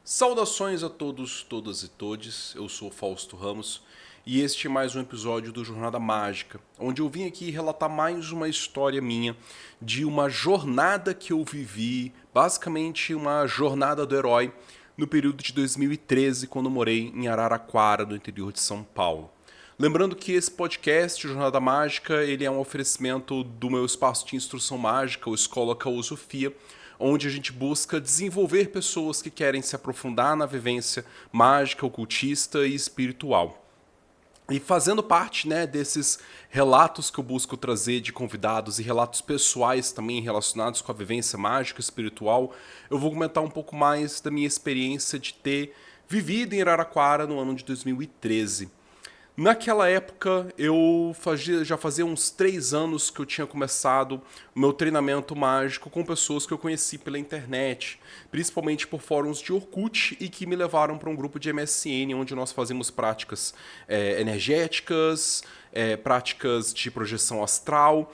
Saudações a todos, todas e todes, eu sou Fausto Ramos e este é mais um episódio do Jornada Mágica, onde eu vim aqui relatar mais uma história minha de uma jornada que eu vivi, basicamente uma jornada do herói, no período de 2013, quando morei em Araraquara, no interior de São Paulo. Lembrando que esse podcast, Jornada Mágica, ele é um oferecimento do meu espaço de instrução mágica, o Escola Caosofia, onde a gente busca desenvolver pessoas que querem se aprofundar na vivência mágica, ocultista e espiritual. E fazendo parte, desses relatos que eu busco trazer de convidados e relatos pessoais também relacionados com a vivência mágica e espiritual, eu vou comentar um pouco mais da minha experiência de ter vivido em Araraquara no ano de 2013. Naquela época, já fazia uns 3 anos que eu tinha começado o meu treinamento mágico com pessoas que eu conheci pela internet, principalmente por fóruns de Orkut e que me levaram para um grupo de MSN, onde nós fazíamos práticas energéticas, práticas de projeção astral.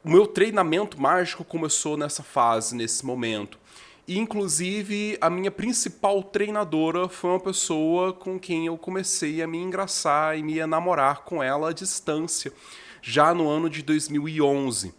O meu treinamento mágico começou nessa fase, nesse momento. E, inclusive, a minha principal treinadora foi uma pessoa com quem eu comecei a me engraçar e me namorar com ela à distância, já no ano de 2011.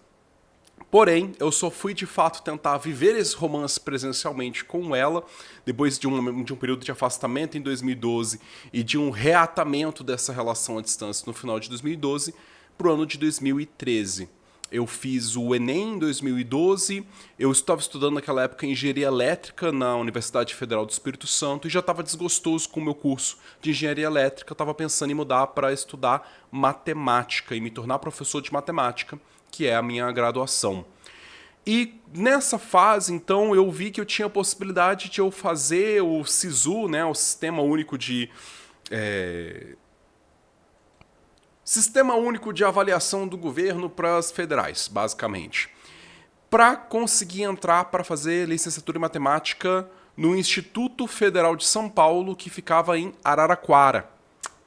Porém, eu só fui de fato tentar viver esse romance presencialmente com ela, depois de um período de afastamento em 2012 e de um reatamento dessa relação à distância no final de 2012, para o ano de 2013. Eu fiz o Enem em 2012, eu estava estudando naquela época engenharia elétrica na Universidade Federal do Espírito Santo e já estava desgostoso com o meu curso de engenharia elétrica, eu estava pensando em mudar para estudar matemática e me tornar professor de matemática, que é a minha graduação. E nessa fase, então, eu vi que eu tinha a possibilidade de eu fazer o SISU, o Sistema Único de... Sistema Único de Avaliação do Governo para as federais, basicamente. Para conseguir entrar para fazer licenciatura em matemática no Instituto Federal de São Paulo, que ficava em Araraquara.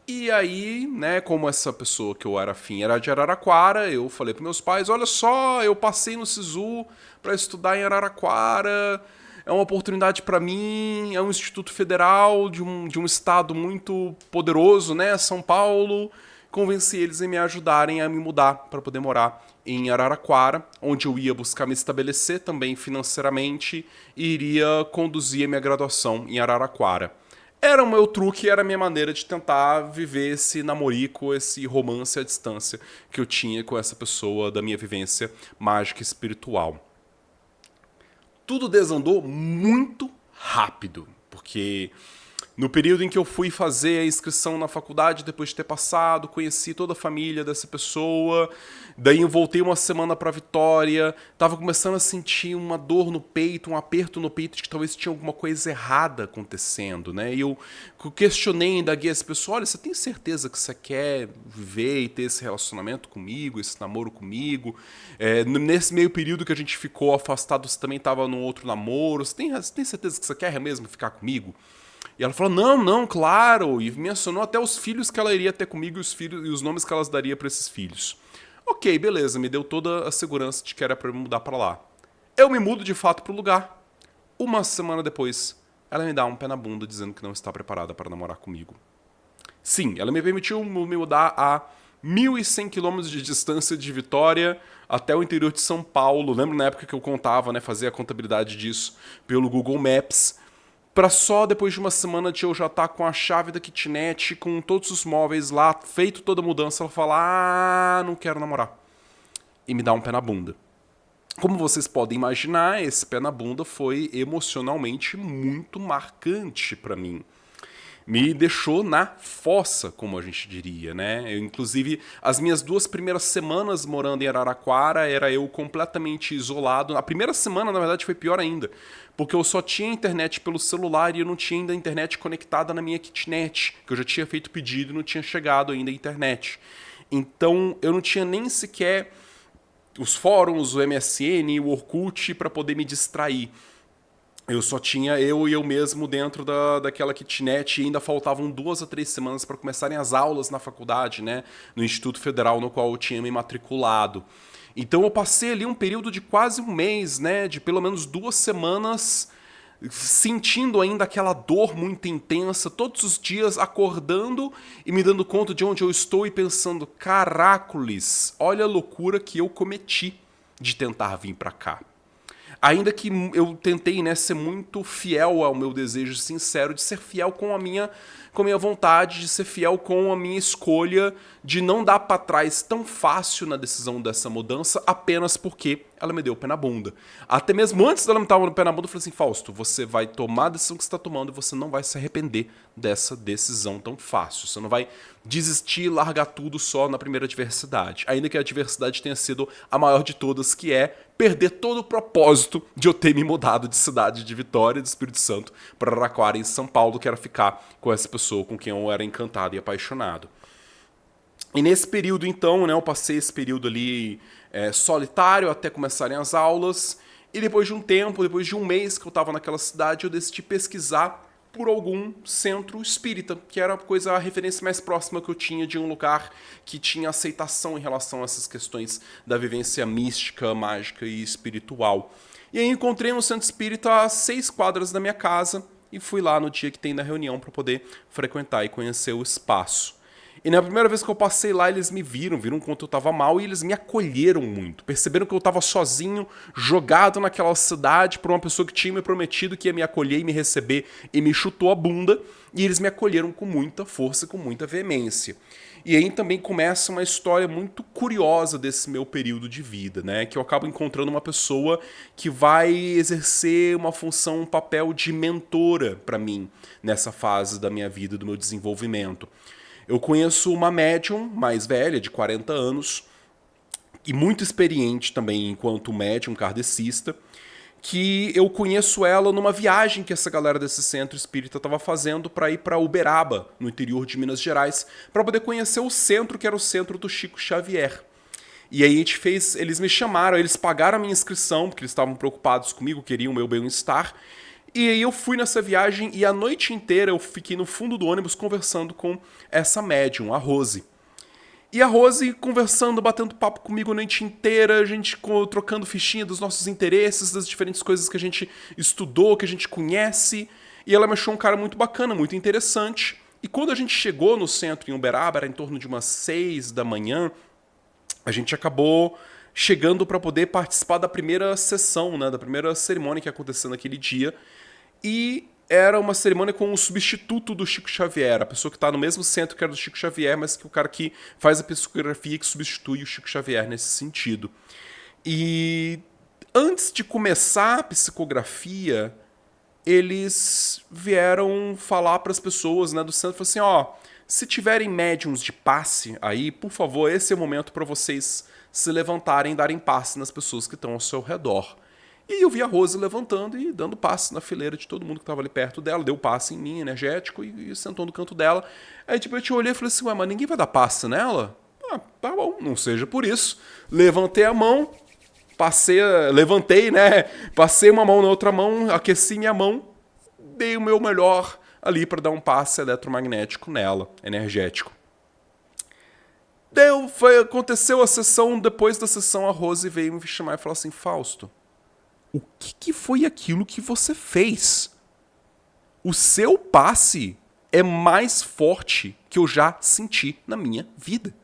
E aí, como essa pessoa que eu era afim era de Araraquara, eu falei para meus pais, olha só, eu passei no SISU para estudar em Araraquara, é uma oportunidade para mim, é um instituto federal de um estado muito poderoso, São Paulo. Convenci eles em me ajudarem a me mudar para poder morar em Araraquara, onde eu ia buscar me estabelecer também financeiramente e iria conduzir a minha graduação em Araraquara. Era o meu truque, era a minha maneira de tentar viver esse namorico, esse romance à distância que eu tinha com essa pessoa da minha vivência mágica e espiritual. Tudo desandou muito rápido, porque no período em que eu fui fazer a inscrição na faculdade, depois de ter passado, conheci toda a família dessa pessoa, daí eu voltei uma semana para Vitória, tava começando a sentir uma dor no peito, um aperto no peito de que talvez tinha alguma coisa errada acontecendo, E eu questionei, indaguei essa pessoa, olha, você tem certeza que você quer viver e ter esse relacionamento comigo, esse namoro comigo? Nesse meio período que a gente ficou afastado, você também estava num outro namoro, você tem certeza que você quer mesmo ficar comigo? E ela falou, não, claro, e mencionou até os filhos que ela iria ter comigo e os nomes que ela daria para esses filhos. Ok, beleza, me deu toda a segurança de que era para eu me mudar para lá. Eu me mudo de fato para o lugar. Uma semana depois, ela me dá um pé na bunda dizendo que não está preparada para namorar comigo. Sim, ela me permitiu me mudar a 1.100 quilômetros de distância de Vitória até o interior de São Paulo. Lembro na época que eu contava, fazia a contabilidade disso pelo Google Maps, para só depois de uma semana de eu já estar com a chave da kitnet, com todos os móveis lá, feito toda a mudança, ela falar, não quero namorar. E me dá um pé na bunda. Como vocês podem imaginar, esse pé na bunda foi emocionalmente muito marcante para mim. Me deixou na fossa, como a gente diria, inclusive, as minhas 2 primeiras semanas morando em Araraquara, era eu completamente isolado. A primeira semana, na verdade, foi pior ainda, porque eu só tinha internet pelo celular e eu não tinha ainda a internet conectada na minha kitnet, que eu já tinha feito pedido e não tinha chegado ainda a internet. Então, eu não tinha nem sequer os fóruns, o MSN, o Orkut, para poder me distrair. Eu só tinha eu e eu mesmo dentro daquela kitnet e ainda faltavam 2 a 3 semanas para começarem as aulas na faculdade, no Instituto Federal no qual eu tinha me matriculado. Então eu passei ali um período de quase um mês, de pelo menos 2 semanas sentindo ainda aquela dor muito intensa, todos os dias acordando e me dando conta de onde eu estou e pensando, caracoles, olha a loucura que eu cometi de tentar vir pra cá. Ainda que eu tentei, né, ser muito fiel ao meu desejo sincero de ser fiel com a minha vontade, de ser fiel com a minha escolha, de não dar pra trás tão fácil na decisão dessa mudança, apenas porque ela me deu o pé na bunda. Até mesmo antes dela me dar o pé na bunda, eu falei assim, Fausto, você vai tomar a decisão que você está tomando e você não vai se arrepender dessa decisão tão fácil. Você não vai desistir e largar tudo só na primeira adversidade. Ainda que a adversidade tenha sido a maior de todas, que é perder todo o propósito de eu ter me mudado de cidade de Vitória, do Espírito Santo, para Araraquara, em São Paulo, que era ficar com essa pessoa com quem eu era encantado e apaixonado. E nesse período, então, né, eu passei esse período ali solitário até começarem as aulas. E depois de um tempo, depois de um mês que eu estava naquela cidade, eu decidi pesquisar por algum centro espírita, que era a referência mais próxima que eu tinha de um lugar que tinha aceitação em relação a essas questões da vivência mística, mágica e espiritual. E aí encontrei um centro espírita a 6 quadras da minha casa e fui lá no dia que tem da reunião para poder frequentar e conhecer o espaço. E na primeira vez que eu passei lá, eles me viram quanto eu tava mal e eles me acolheram muito. Perceberam que eu tava sozinho, jogado naquela cidade por uma pessoa que tinha me prometido que ia me acolher e me receber e me chutou a bunda. E eles me acolheram com muita força e com muita veemência. E aí também começa uma história muito curiosa desse meu período de vida, né? Que eu acabo encontrando uma pessoa que vai exercer uma função, um papel de mentora para mim nessa fase da minha vida, do meu desenvolvimento. Eu conheço uma médium mais velha, de 40 anos, e muito experiente também enquanto médium kardecista, que eu conheço ela numa viagem que essa galera desse centro espírita estava fazendo para ir para Uberaba, no interior de Minas Gerais, para poder conhecer o centro, que era o centro do Chico Xavier. E aí eles me chamaram, eles pagaram a minha inscrição, porque eles estavam preocupados comigo, queriam o meu bem-estar. E aí eu fui nessa viagem e a noite inteira eu fiquei no fundo do ônibus conversando com essa médium, a Rose. E a Rose conversando, batendo papo comigo a noite inteira, a gente trocando fichinha dos nossos interesses, das diferentes coisas que a gente estudou, que a gente conhece. E ela me achou um cara muito bacana, muito interessante. E quando a gente chegou no centro em Uberaba, era em torno de umas 6 da manhã, a gente acabou chegando para poder participar da primeira sessão, né, da primeira cerimônia que aconteceu naquele dia. E era uma cerimônia com o substituto do Chico Xavier, a pessoa que está no mesmo centro que era do Chico Xavier, mas que o cara que faz a psicografia que substitui o Chico Xavier nesse sentido. E antes de começar a psicografia, eles vieram falar para as pessoas, né, do centro, assim, ó, se tiverem médiums de passe aí, por favor, esse é o momento para vocês se levantarem e darem passe nas pessoas que estão ao seu redor. E eu vi a Rose levantando e dando passe na fileira de todo mundo que estava ali perto dela, deu passe em mim, energético, e sentou no canto dela. Aí tipo, eu te olhei e falei assim, ué, mas ninguém vai dar passe nela? Ah, tá bom, não seja por isso. Levantei a mão, levantei, né, passei uma mão na outra mão, aqueci minha mão, dei o meu melhor ali para dar um passe eletromagnético nela, energético. Aconteceu a sessão, depois da sessão a Rose veio me chamar e falou assim, Fausto, o que foi aquilo que você fez? O seu passe é mais forte que eu já senti na minha vida.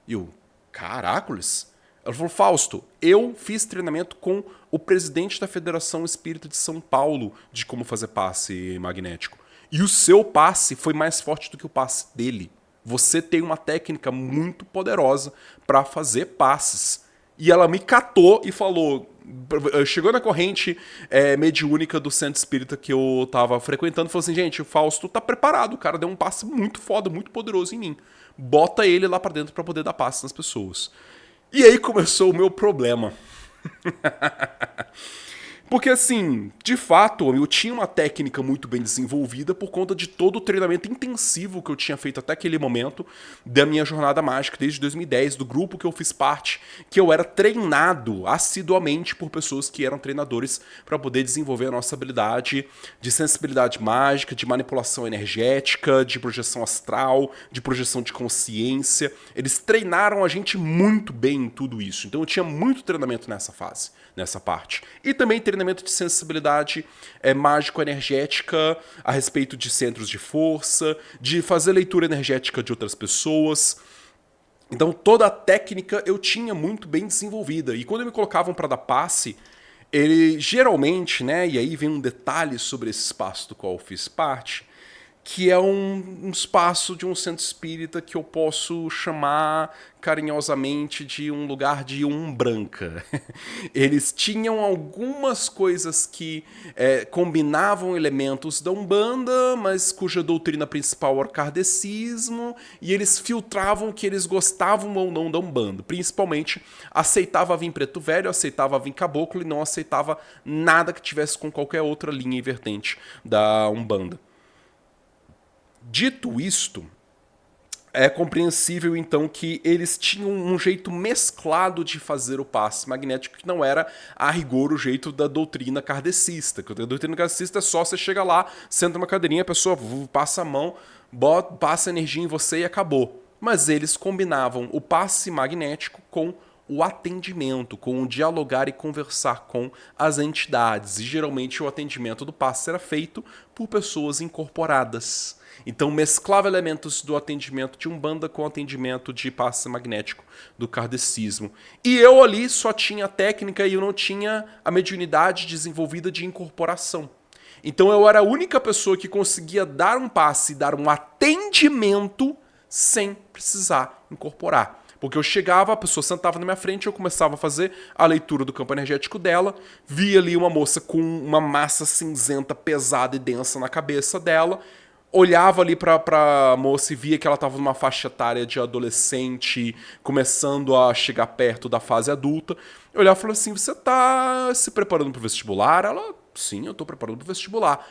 E eu, caracoles. Ela falou, Fausto, eu fiz treinamento com o presidente da Federação Espírita de São Paulo de como fazer passe magnético. E o seu passe foi mais forte do que o passe dele. Você tem uma técnica muito poderosa para fazer passes. E ela me catou e falou, chegou na corrente mediúnica do centro espírita que eu tava frequentando, falou assim, gente, o Fausto tá preparado, o cara deu um passe muito foda, muito poderoso em mim. Bota ele lá pra dentro pra poder dar passe nas pessoas. E aí começou o meu problema. Porque, assim, de fato, eu tinha uma técnica muito bem desenvolvida por conta de todo o treinamento intensivo que eu tinha feito até aquele momento da minha jornada mágica, desde 2010, do grupo que eu fiz parte, que eu era treinado assiduamente por pessoas que eram treinadores para poder desenvolver a nossa habilidade de sensibilidade mágica, de manipulação energética, de projeção astral, de projeção de consciência. Eles treinaram a gente muito bem em tudo isso. Então eu tinha muito treinamento nessa fase, nessa parte. E também treinamento de sensibilidade mágico-energética a respeito de centros de força, de fazer leitura energética de outras pessoas. Então toda a técnica eu tinha muito bem desenvolvida. E quando me colocavam para dar passe, ele geralmente, né, e aí vem um detalhe sobre esse espaço do qual eu fiz parte, que é um espaço de um centro espírita que eu posso chamar carinhosamente de um lugar de umbranca. Eles tinham algumas coisas que combinavam elementos da Umbanda, mas cuja doutrina principal era o kardecismo, e eles filtravam o que eles gostavam ou não da Umbanda. Principalmente, aceitava vir preto velho, aceitava vir caboclo e não aceitava nada que tivesse com qualquer outra linha e vertente da Umbanda. Dito isto, é compreensível então que eles tinham um jeito mesclado de fazer o passe magnético que não era a rigor o jeito da doutrina kardecista. Que a doutrina kardecista é só você chega lá, senta numa cadeirinha, a pessoa passa a mão, passa energia em você e acabou. Mas eles combinavam o passe magnético com o atendimento, com o dialogar e conversar com as entidades. E geralmente o atendimento do passe era feito por pessoas incorporadas. Então mesclava elementos do atendimento de Umbanda com o atendimento de passe magnético do kardecismo. E eu ali só tinha a técnica e eu não tinha a mediunidade desenvolvida de incorporação. Então eu era a única pessoa que conseguia dar um passe e dar um atendimento sem precisar incorporar. Porque eu chegava, a pessoa sentava na minha frente, eu começava a fazer a leitura do campo energético dela, via ali uma moça com uma massa cinzenta pesada e densa na cabeça dela, olhava ali pra moça e via que ela estava numa faixa etária de adolescente, começando a chegar perto da fase adulta. Eu olhava e falava assim, você tá se preparando pro vestibular? Ela, sim, eu tô preparando pro vestibular.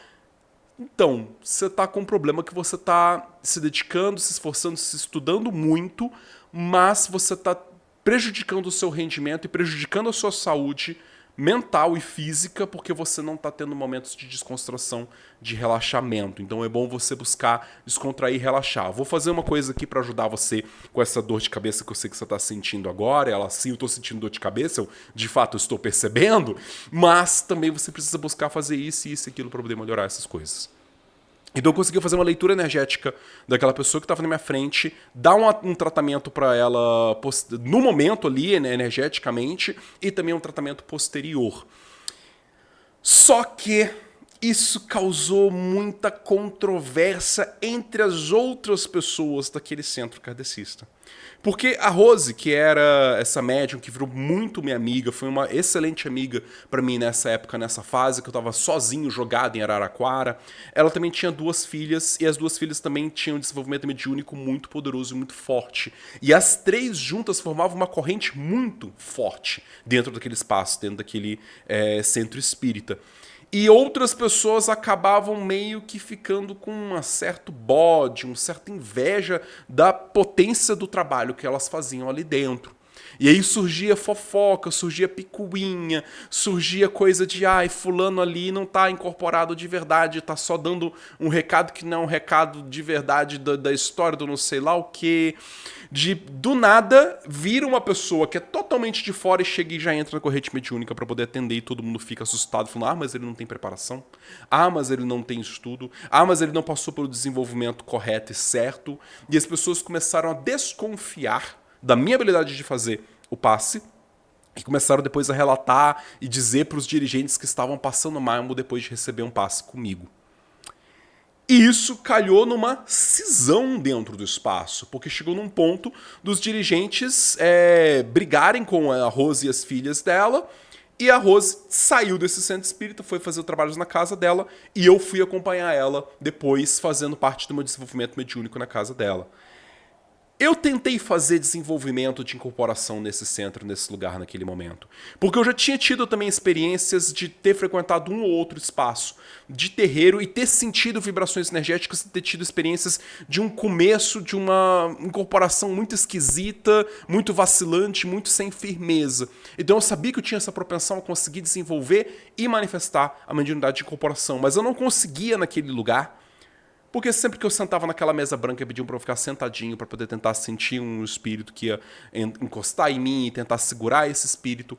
Então, você tá com um problema que você tá se dedicando, se esforçando, se estudando muito, mas você tá prejudicando o seu rendimento e prejudicando a sua saúde mental e física porque você não está tendo momentos de descontração, de relaxamento. Então é bom você buscar descontrair e relaxar. Vou fazer uma coisa aqui para ajudar você com essa dor de cabeça que eu sei que você está sentindo agora. Ela sim, eu estou sentindo dor de cabeça, eu de fato estou percebendo, mas também você precisa buscar fazer isso e isso e aquilo para poder melhorar essas coisas. Então eu consegui fazer uma leitura energética daquela pessoa que estava na minha frente, dar um tratamento para ela no momento ali, né, energeticamente, e também um tratamento posterior. Só que isso causou muita controvérsia entre as outras pessoas daquele centro kardecista. Porque a Rose, que era essa médium que virou muito minha amiga, foi uma excelente amiga para mim nessa época, nessa fase, que eu estava sozinho, jogado em Araraquara. Ela também tinha 2 filhas, e as 2 filhas também tinham um desenvolvimento mediúnico muito poderoso e muito forte. E as 3 juntas formavam uma corrente muito forte dentro daquele espaço, dentro daquele centro espírita. E outras pessoas acabavam meio que ficando com um certo bode, uma certa inveja da potência do trabalho que elas faziam ali dentro. E aí surgia fofoca, surgia picuinha, surgia coisa de fulano ali não tá incorporado de verdade, tá só dando um recado que não é um recado de verdade da história do não sei lá o quê. Do nada, vira uma pessoa que é totalmente de fora e chega e já entra na corrente mediúnica para poder atender e todo mundo fica assustado, falando, mas ele não tem preparação, mas ele não tem estudo, mas ele não passou pelo desenvolvimento correto e certo, e as pessoas começaram a desconfiar da minha habilidade de fazer o passe, e começaram depois a relatar e dizer para os dirigentes que estavam passando mal depois de receber um passe comigo. E isso calhou numa cisão dentro do espaço, porque chegou num ponto dos dirigentes brigarem com a Rose e as filhas dela, e a Rose saiu desse centro espírita, foi fazer trabalhos na casa dela, e eu fui acompanhar ela depois, fazendo parte do meu desenvolvimento mediúnico na casa dela. Eu tentei fazer desenvolvimento de incorporação nesse centro, nesse lugar, naquele momento. Porque eu já tinha tido também experiências de ter frequentado um ou outro espaço de terreiro e ter sentido vibrações energéticas, ter tido experiências de um começo, de uma incorporação muito esquisita, muito vacilante, muito sem firmeza. Então eu sabia que eu tinha essa propensão a conseguir desenvolver e manifestar a mediunidade de incorporação, mas eu não conseguia naquele lugar. Porque sempre que eu sentava naquela mesa branca, pediam para eu ficar sentadinho para poder tentar sentir um espírito que ia encostar em mim e tentar segurar esse espírito.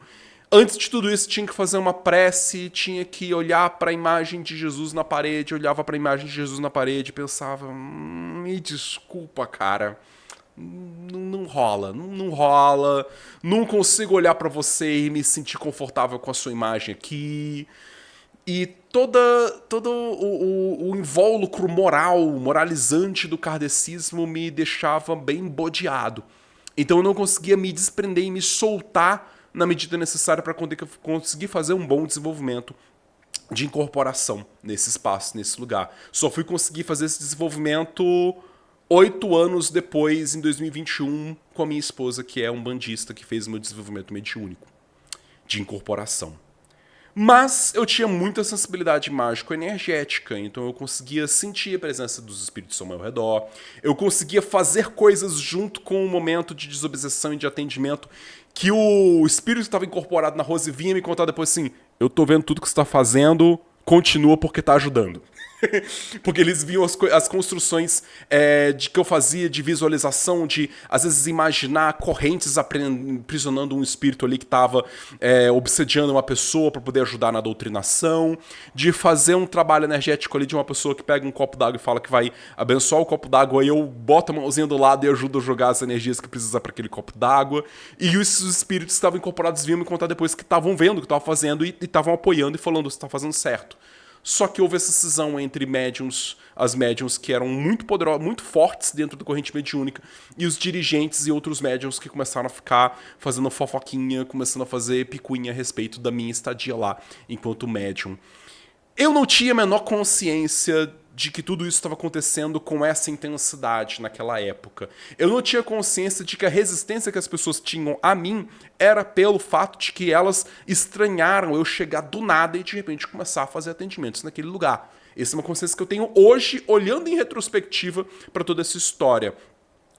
Antes de tudo isso, tinha que fazer uma prece, tinha que olhar para a imagem de Jesus na parede, olhava para a imagem de Jesus na parede e pensava, me desculpa, cara, não rola, não rola, não consigo olhar para você e me sentir confortável com a sua imagem aqui. E todo o invólucro moralizante do kardecismo me deixava bem bodeado. Então eu não conseguia me desprender e me soltar na medida necessária para conseguir fazer um bom desenvolvimento de incorporação nesse espaço, nesse lugar. Só fui conseguir fazer esse desenvolvimento 8 anos depois, em 2021, com a minha esposa, que é um bandista que fez o meu desenvolvimento mediúnico de incorporação. Mas eu tinha muita sensibilidade mágico-energética, então eu conseguia sentir a presença dos espíritos ao meu redor, eu conseguia fazer coisas junto com o momento de desobsessão e de atendimento, que o espírito que estava incorporado na Rose vinha me contar depois assim, eu tô vendo tudo que você está fazendo, continua porque tá ajudando. Porque eles viam as construções de que eu fazia de visualização, de às vezes imaginar correntes aprisionando um espírito ali que estava obsediando uma pessoa para poder ajudar na doutrinação, de fazer um trabalho energético ali de uma pessoa que pega um copo d'água e fala que vai abençoar o copo d'água, e eu boto a mãozinha do lado e ajudo a jogar as energias que precisa para aquele copo d'água. E esses espíritos que estavam incorporados vinham me contar depois que estavam vendo o que eu estava fazendo e estavam apoiando e falando, você está fazendo certo. Só que houve essa cisão entre médiums, as médiums que eram muito poderosas, muito fortes dentro da corrente mediúnica, e os dirigentes e outros médiums que começaram a ficar fazendo fofoquinha, começando a fazer picuinha a respeito da minha estadia lá enquanto médium. Eu não tinha a menor consciência de que tudo isso estava acontecendo com essa intensidade naquela época. Eu não tinha consciência de que a resistência que as pessoas tinham a mim era pelo fato de que elas estranharam eu chegar do nada e de repente começar a fazer atendimentos naquele lugar. Essa é uma consciência que eu tenho hoje, olhando em retrospectiva para toda essa história.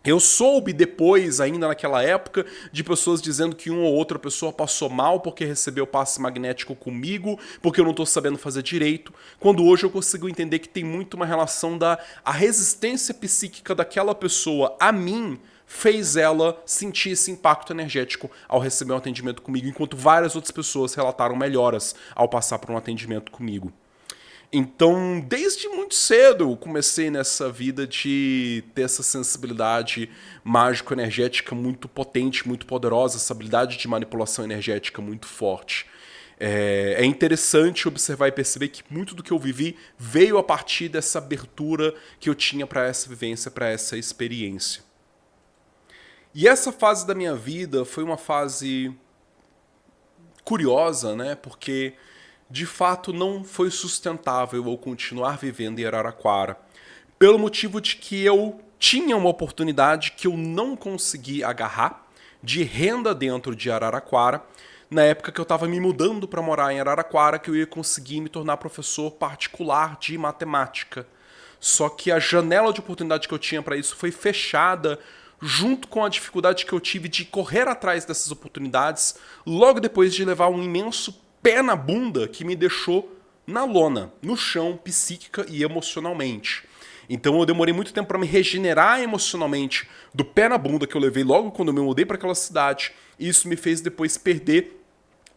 Eu soube depois, ainda naquela época, de pessoas dizendo que uma ou outra pessoa passou mal porque recebeu passe magnético comigo, porque eu não estou sabendo fazer direito, quando hoje eu consigo entender que tem muito uma relação da a resistência psíquica daquela pessoa a mim fez ela sentir esse impacto energético ao receber um atendimento comigo, enquanto várias outras pessoas relataram melhoras ao passar por um atendimento comigo. Então, desde muito cedo, eu comecei nessa vida de ter essa sensibilidade mágico-energética muito potente, muito poderosa, essa habilidade de manipulação energética muito forte. É interessante observar e perceber que muito do que eu vivi veio a partir dessa abertura que eu tinha para essa vivência, para essa experiência. E essa fase da minha vida foi uma fase curiosa, né? Porque de fato não foi sustentável eu continuar vivendo em Araraquara, pelo motivo de que eu tinha uma oportunidade que eu não consegui agarrar de renda dentro de Araraquara, na época que eu estava me mudando para morar em Araraquara, que eu ia conseguir me tornar professor particular de matemática. Só que a janela de oportunidade que eu tinha para isso foi fechada, junto com a dificuldade que eu tive de correr atrás dessas oportunidades, logo depois de levar um imenso pé na bunda que me deixou na lona, no chão, psíquica e emocionalmente. Então eu demorei muito tempo para me regenerar emocionalmente do pé na bunda que eu levei logo quando eu me mudei para aquela cidade, e isso me fez depois perder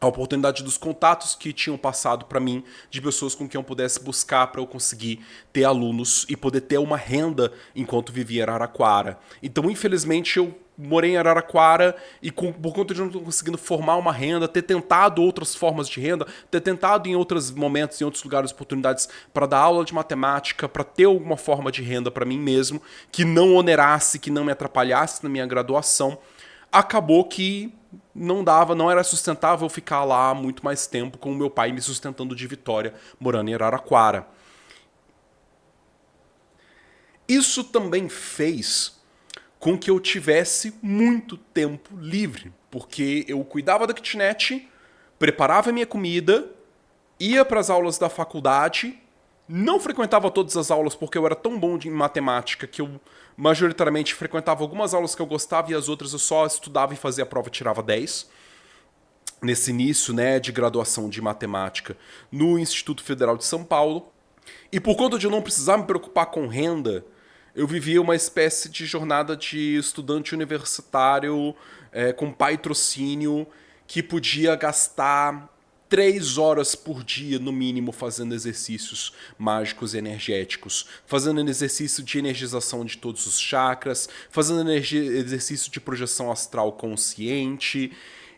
a oportunidade dos contatos que tinham passado para mim, de pessoas com quem eu pudesse buscar para eu conseguir ter alunos e poder ter uma renda enquanto vivia em Araraquara. Então, infelizmente, eu morei em Araraquara e por conta de não estar conseguindo formar uma renda, ter tentado outras formas de renda, ter tentado em outros momentos, em outros lugares, oportunidades para dar aula de matemática, para ter alguma forma de renda para mim mesmo, que não onerasse, que não me atrapalhasse na minha graduação, acabou que não dava, não era sustentável ficar lá muito mais tempo com o meu pai me sustentando de Vitória, morando em Araraquara. Isso também fez com que eu tivesse muito tempo livre, porque eu cuidava da kitnet, preparava a minha comida, ia para as aulas da faculdade, não frequentava todas as aulas porque eu era tão bom em matemática que eu majoritariamente frequentava algumas aulas que eu gostava e as outras eu só estudava e fazia a prova e tirava 10. Nesse início, né, de graduação de matemática no Instituto Federal de São Paulo. E por conta de eu não precisar me preocupar com renda, eu vivia uma espécie de jornada de estudante universitário com patrocínio, que podia gastar 3 horas por dia, no mínimo, fazendo exercícios mágicos e energéticos, fazendo exercício de energização de todos os chakras, fazendo exercício de projeção astral consciente.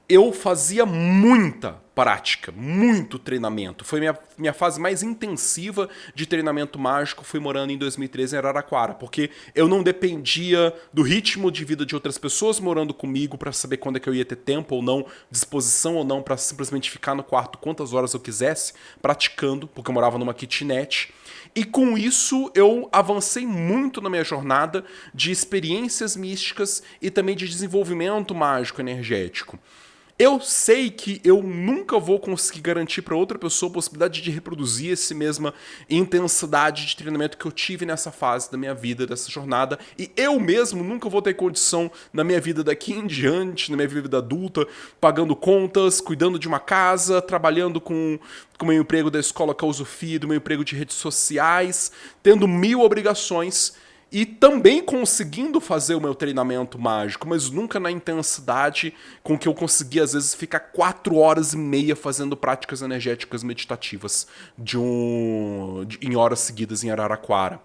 Eu fazia muita prática, muito treinamento. Foi minha fase mais intensiva de treinamento mágico, fui morando em 2013 em Araraquara, porque eu não dependia do ritmo de vida de outras pessoas morando comigo para saber quando é que eu ia ter tempo ou não, disposição ou não, para simplesmente ficar no quarto quantas horas eu quisesse, praticando, porque eu morava numa kitnet. E com isso eu avancei muito na minha jornada de experiências místicas e também de desenvolvimento mágico energético. Eu sei que eu nunca vou conseguir garantir para outra pessoa a possibilidade de reproduzir essa mesma intensidade de treinamento que eu tive nessa fase da minha vida, dessa jornada, e eu mesmo nunca vou ter condição na minha vida daqui em diante, na minha vida adulta, pagando contas, cuidando de uma casa, trabalhando com o meu emprego da escola Causofia, do meu emprego de redes sociais, tendo 1000 obrigações, e também conseguindo fazer o meu treinamento mágico, mas nunca na intensidade com que eu conseguia, às vezes, ficar 4 horas e meia fazendo práticas energéticas meditativas em horas seguidas em Araraquara.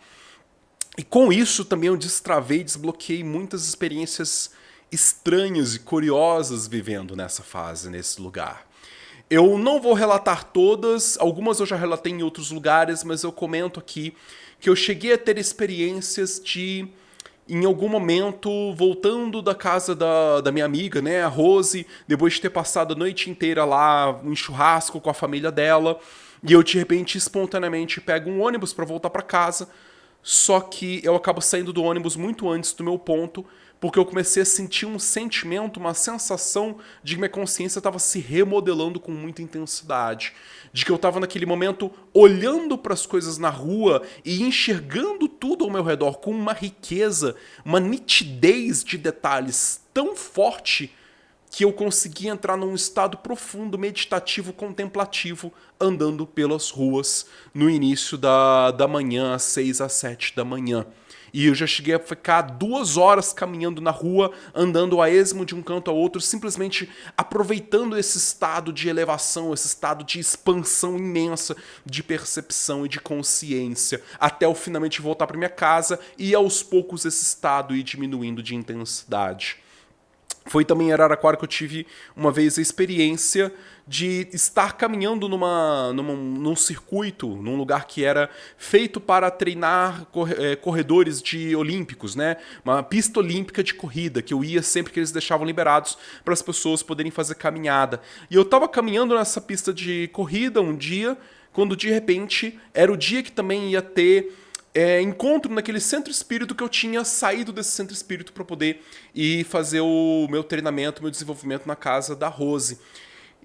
E com isso também eu destravei e desbloqueei muitas experiências estranhas e curiosas vivendo nessa fase, nesse lugar. Eu não vou relatar todas, algumas eu já relatei em outros lugares, mas eu comento aqui que eu cheguei a ter experiências de, em algum momento, voltando da casa da minha amiga, né, a Rose, depois de ter passado a noite inteira lá em churrasco com a família dela, e eu de repente, espontaneamente, pego um ônibus para voltar para casa, só que eu acabo saindo do ônibus muito antes do meu ponto, porque eu comecei a sentir um sentimento, uma sensação de que minha consciência estava se remodelando com muita intensidade. De que eu estava naquele momento olhando para as coisas na rua e enxergando tudo ao meu redor com uma riqueza, uma nitidez de detalhes tão forte que eu consegui entrar num estado profundo, meditativo, contemplativo, andando pelas ruas no início da manhã, às 6 às 7 da manhã. E eu já cheguei a ficar 2 horas caminhando na rua, andando a esmo de um canto ao outro, simplesmente aproveitando esse estado de elevação, esse estado de expansão imensa de percepção e de consciência, até eu finalmente voltar para minha casa e aos poucos esse estado ir diminuindo de intensidade. Foi também em Araraquara que eu tive uma vez a experiência de estar caminhando num circuito, num lugar que era feito para treinar corredores olímpicos, né? Uma pista olímpica de corrida, que eu ia sempre que eles deixavam liberados para as pessoas poderem fazer caminhada. E eu estava caminhando nessa pista de corrida um dia, quando de repente era o dia que também ia ter encontro naquele centro espírito que eu tinha saído desse centro espírito para poder ir fazer o meu treinamento, meu desenvolvimento na casa da Rose.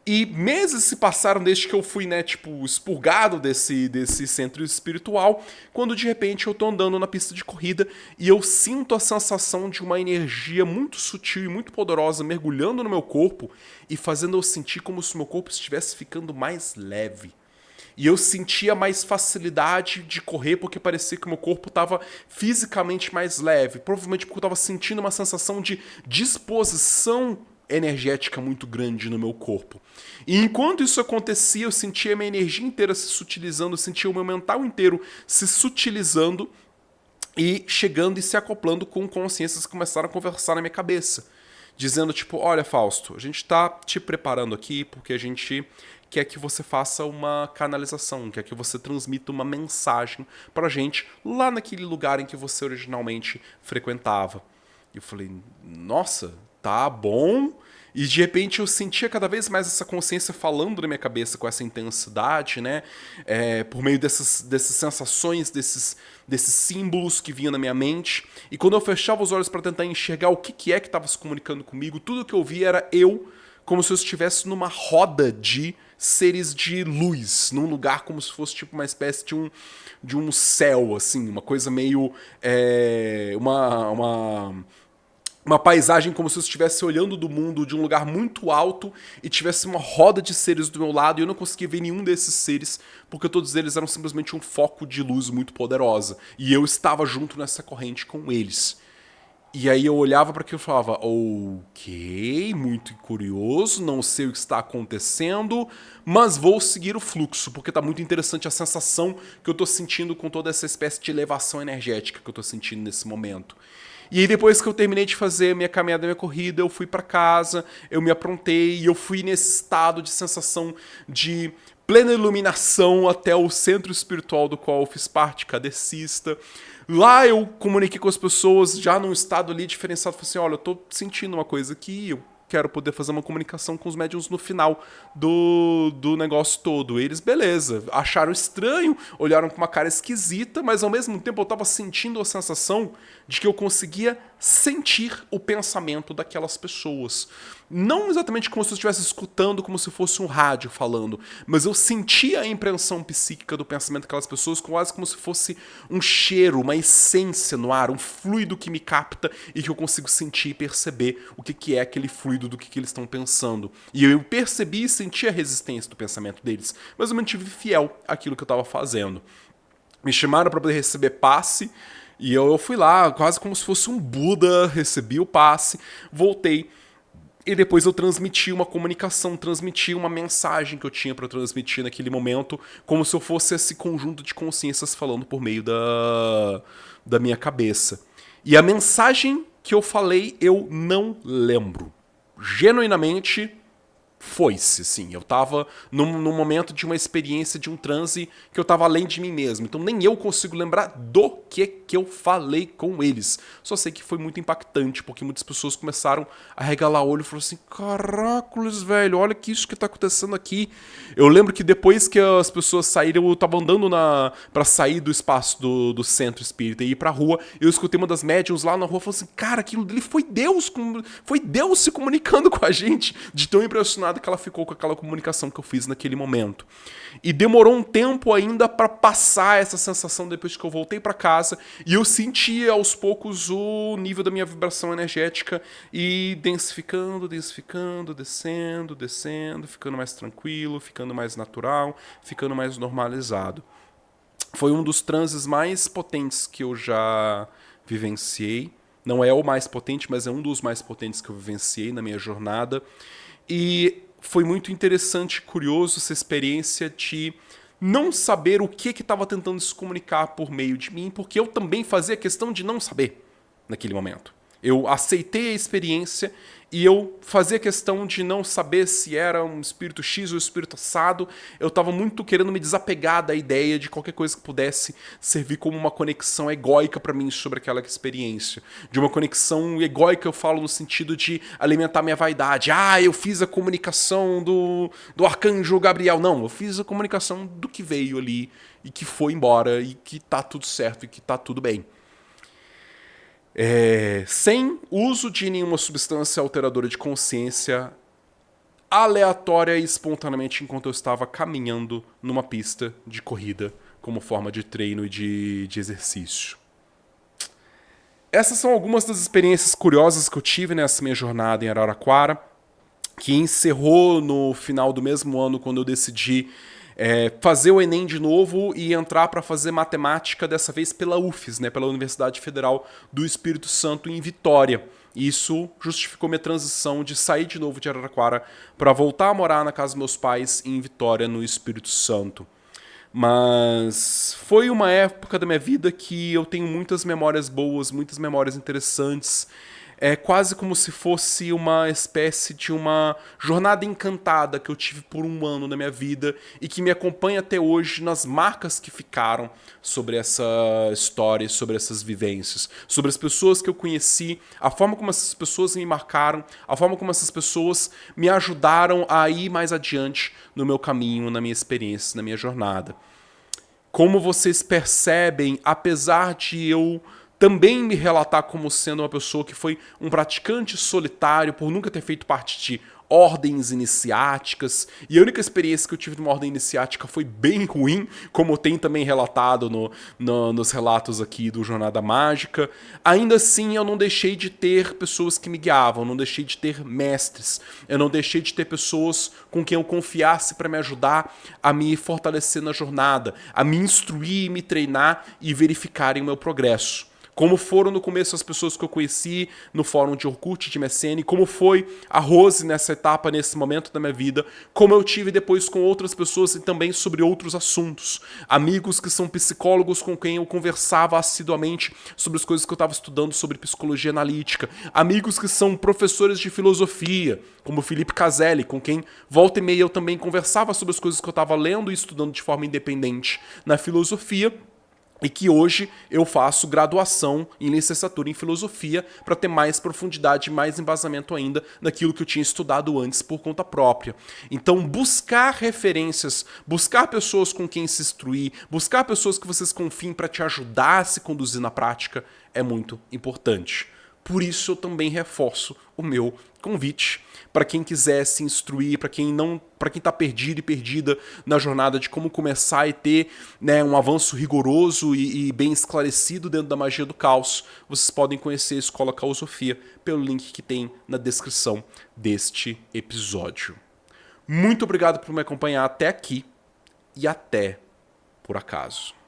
E meses se passaram desde que eu fui, né, tipo, expurgado desse centro espiritual, quando de repente eu tô andando na pista de corrida e eu sinto a sensação de uma energia muito sutil e muito poderosa mergulhando no meu corpo e fazendo eu sentir como se o meu corpo estivesse ficando mais leve. E eu sentia mais facilidade de correr porque parecia que o meu corpo estava fisicamente mais leve. Provavelmente porque eu estava sentindo uma sensação de disposição energética muito grande no meu corpo. E enquanto isso acontecia, eu sentia a minha energia inteira se sutilizando, eu sentia o meu mental inteiro se sutilizando e chegando e se acoplando com consciências que começaram a conversar na minha cabeça. Dizendo tipo, olha Fausto, a gente tá te preparando aqui porque a gente quer que você faça uma canalização, quer que você transmita uma mensagem pra gente lá naquele lugar em que você originalmente frequentava. E eu falei, nossa, tá bom. E de repente eu sentia cada vez mais essa consciência falando na minha cabeça com essa intensidade, né? Por meio dessas sensações, desses símbolos que vinham na minha mente. E quando eu fechava os olhos para tentar enxergar o que é que estava se comunicando comigo, tudo que eu via era eu, como se eu estivesse numa roda de seres de luz, num lugar como se fosse tipo uma espécie de um céu, assim, uma coisa meio... uma paisagem como se eu estivesse olhando do mundo de um lugar muito alto e tivesse uma roda de seres do meu lado e eu não conseguia ver nenhum desses seres porque todos eles eram simplesmente um foco de luz muito poderosa. E eu estava junto nessa corrente com eles. E aí eu olhava para aquilo e falava, ok, muito curioso, não sei o que está acontecendo, mas vou seguir o fluxo, porque tá muito interessante a sensação que eu tô sentindo com toda essa espécie de elevação energética que eu tô sentindo nesse momento. E aí depois que eu terminei de fazer minha caminhada, minha corrida, eu fui para casa, eu me aprontei e eu fui nesse estado de sensação de plena iluminação até o centro espiritual do qual eu fiz parte, cadecista. Lá eu comuniquei com as pessoas já num estado ali diferenciado, falei assim, olha, eu tô sentindo uma coisa aqui, eu quero poder fazer uma comunicação com os médiums no final do negócio todo. Eles, beleza, acharam estranho, olharam com uma cara esquisita, mas ao mesmo tempo eu tava sentindo a sensação de que eu conseguia sentir o pensamento daquelas pessoas. Não exatamente como se eu estivesse escutando, como se fosse um rádio falando, mas eu sentia a impressão psíquica do pensamento daquelas pessoas quase como se fosse um cheiro, uma essência no ar, um fluido que me capta e que eu consigo sentir e perceber o que é aquele fluido, do que eles estão pensando. E eu percebi e senti a resistência do pensamento deles, mas eu mantive fiel àquilo que eu estava fazendo. Me chamaram para poder receber passe, e eu fui lá, quase como se fosse um Buda, recebi o passe, voltei. E depois eu transmiti uma comunicação, transmiti uma mensagem que eu tinha para transmitir naquele momento, como se eu fosse esse conjunto de consciências falando por meio da minha cabeça. E a mensagem que eu falei, eu não lembro. Genuinamente, foi-se, sim. Eu tava num momento de uma experiência de um transe que eu tava além de mim mesmo. Então nem eu consigo lembrar do que eu falei com eles. Só sei que foi muito impactante, porque muitas pessoas começaram a regalar o olho e falaram assim, caracoles, velho, olha que isso que tá acontecendo aqui. Eu lembro que depois que as pessoas saíram, eu tava andando pra sair do espaço do centro espírita e ir pra rua, eu escutei uma das médiums lá na rua falando assim, cara, aquilo dele foi Deus se comunicando com a gente, de tão impressionado que ela ficou com aquela comunicação que eu fiz naquele momento. E demorou um tempo ainda para passar essa sensação depois que eu voltei para casa e eu senti aos poucos o nível da minha vibração energética e densificando, descendo, ficando mais tranquilo, ficando mais natural, ficando mais normalizado. Foi um dos transes mais potentes que eu já vivenciei. Não é o mais potente, mas é um dos mais potentes que eu vivenciei na minha jornada. E foi muito interessante e curioso essa experiência de não saber o que estava tentando se comunicar por meio de mim, porque eu também fazia questão de não saber naquele momento. Eu aceitei a experiência e eu fazia questão de não saber se era um espírito X ou um espírito assado. Eu estava muito querendo me desapegar da ideia de qualquer coisa que pudesse servir como uma conexão egóica para mim sobre aquela experiência. De uma conexão egóica eu falo no sentido de alimentar minha vaidade. Ah, eu fiz a comunicação do arcanjo Gabriel. Não, eu fiz a comunicação do que veio ali e que foi embora e que tá tudo certo e que tá tudo bem. Sem uso de nenhuma substância alteradora de consciência, aleatória e espontaneamente enquanto eu estava caminhando numa pista de corrida como forma de treino e de exercício. Essas são algumas das experiências curiosas que eu tive nessa minha jornada em Araraquara, que encerrou no final do mesmo ano quando eu decidi fazer o Enem de novo e entrar para fazer matemática, dessa vez pela UFES, né, pela Universidade Federal do Espírito Santo em Vitória. Isso justificou minha transição de sair de novo de Araraquara para voltar a morar na casa dos meus pais em Vitória, no Espírito Santo. Mas foi uma época da minha vida que eu tenho muitas memórias boas, muitas memórias interessantes. É quase como se fosse uma espécie de uma jornada encantada que eu tive por um ano na minha vida e que me acompanha até hoje nas marcas que ficaram sobre essa história, sobre essas vivências, sobre as pessoas que eu conheci, a forma como essas pessoas me marcaram, a forma como essas pessoas me ajudaram a ir mais adiante no meu caminho, na minha experiência, na minha jornada. Como vocês percebem, apesar de eu também me relatar como sendo uma pessoa que foi um praticante solitário por nunca ter feito parte de ordens iniciáticas, e a única experiência que eu tive de uma ordem iniciática foi bem ruim, como tem também relatado nos relatos aqui do Jornada Mágica. Ainda assim, eu não deixei de ter pessoas que me guiavam, eu não deixei de ter mestres, eu não deixei de ter pessoas com quem eu confiasse para me ajudar a me fortalecer na jornada, a me instruir, me treinar e verificarem o meu progresso. como foram no começo as pessoas que eu conheci no fórum de Orkut, de MSN, como foi a Rose nessa etapa, nesse momento da minha vida, como eu tive depois com outras pessoas e também sobre outros assuntos. Amigos que são psicólogos com quem eu conversava assiduamente sobre as coisas que eu estava estudando sobre psicologia analítica. Amigos que são professores de filosofia, como Felipe Caselli, com quem volta e meia eu também conversava sobre as coisas que eu estava lendo e estudando de forma independente na filosofia, e que hoje eu faço graduação em licenciatura em filosofia para ter mais profundidade, mais embasamento ainda naquilo que eu tinha estudado antes por conta própria. Então, buscar referências, buscar pessoas com quem se instruir, buscar pessoas que vocês confiem para te ajudar a se conduzir na prática é muito importante. Por isso eu também reforço o meu convite para quem quiser se instruir, para quem está perdido e perdida na jornada de como começar e ter, né, um avanço rigoroso e bem esclarecido dentro da magia do caos. Vocês podem conhecer a Escola Caosofia pelo link que tem na descrição deste episódio. Muito obrigado por me acompanhar até aqui e até por acaso.